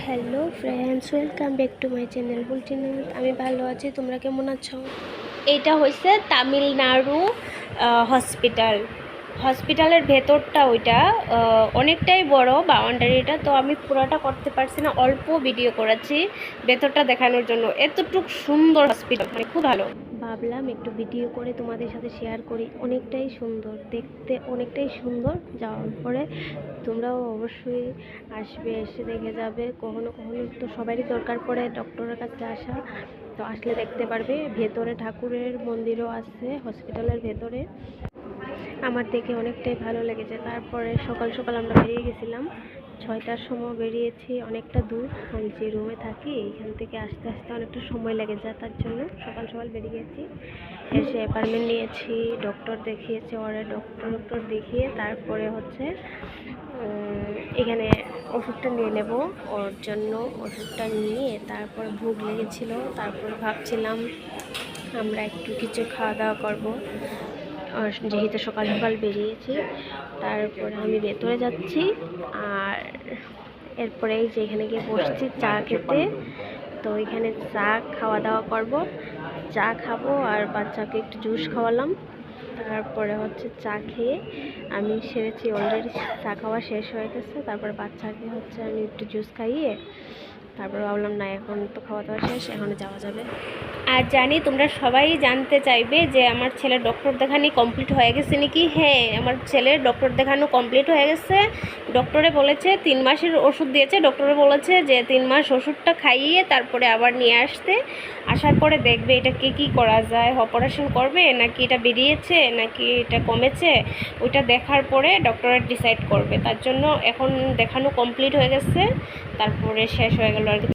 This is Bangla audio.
Hello friends, welcome back to my channel Bultinath. আমি ভালো আছি, তোমরা কেমন আছো? এইটা হয়েছে তামিলনাড়ু হসপিটালের ভেতরটা। ওইটা অনেকটাই বড় বাউন্ডারিটা, তো আমি পুরোটা করতে পারছি না, অল্প ভিডিও করেছি ভেতরটা দেখানোর জন্য। এতটুকু সুন্দর হসপিটাল, মানে খুব ভালো। ভাবলাম একটু ভিডিও করে তোমাদের সাথে শেয়ার করি। অনেকটাই সুন্দর দেখতে, অনেকটাই সুন্দর। যাওয়ার পরে তোমরাও অবশ্যই আসবে, এসে দেখে যাবে। কখনো কখনো তো সবারই দরকার পড়ে ডক্টরের কাছে আসা, তো আসলে দেখতে পারবে। ভেতরে ঠাকুরের মন্দিরও আছে হসপিটালের ভেতরে। আমার দেখে অনেকটাই ভালো লেগেছে। তারপরে সকাল সকাল আমরা বেরিয়ে গেছিলাম, 6টার সময় বেরিয়েছি। অনেকটা দূর, আমি যে রুমে থাকি এখান থেকে আসতে আসতে অনেকটা সময় লেগে যায়, তার জন্য সকাল সকাল বেরিয়ে গেছি। এসে অ্যাপয়েন্টমেন্ট নিয়েছি, ডক্টর দেখিয়েছি, ওরা ডক্টর দেখিয়ে তারপরে হচ্ছে এখানে ওষুধটা নিয়ে নেব ওর জন্য। ওষুধটা নিয়ে তারপর ভোগ লেগেছিল, তারপর ভাবছিলাম আমরা একটু কিছু খাওয়া দাওয়া করবো, যেহেতু সকাল সকাল বেরিয়েছি। তারপরে আমি ভেতরে যাচ্ছি, আর এরপরে এই যে এখানে গিয়ে বসছি চা খেতে। তো এখানে চা খাওয়া দাওয়া করব, চা খাবো আর বাচ্চাকে একটু জুস খাওয়ালাম। তারপরে হচ্ছে চা খেয়ে আমি সেরেছি, অলরেডি চা খাওয়া শেষ হয়ে গেছে। তারপরে বাচ্চাকে হচ্ছে আমি একটু জুস খাইয়ে তারপরে ভাবলাম না, এখন তো খাওয়া দাওয়া শেষ, এখন যাওয়া যাবে। আর জানি তোমরা সবাই জানতে চাইবে যে আমার ছেলের ডক্টর দেখানি কমপ্লিট হয়ে গেছে নাকি। হ্যাঁ, আমার ছেলের ডক্টর দেখানো কমপ্লিট হয়ে গেছে। ডক্টরে বলেছে 3 মাসের ওষুধ দিয়েছে। ডক্টরে বলেছে যে 3 মাস ওষুধটা খাইয়ে তারপরে আবার নিয়ে আসতে। আসার পরে দেখবে এটা কী করা যায়, অপারেশন করবে নাকি এটা বেরিয়েছে নাকি এটা কমেছে, ওইটা দেখার পরে ডক্টরের ডিসাইড করবে। তার জন্য এখন দেখানো কমপ্লিট হয়ে গেছে, তারপরে শেষ হয়ে গেল আর কি।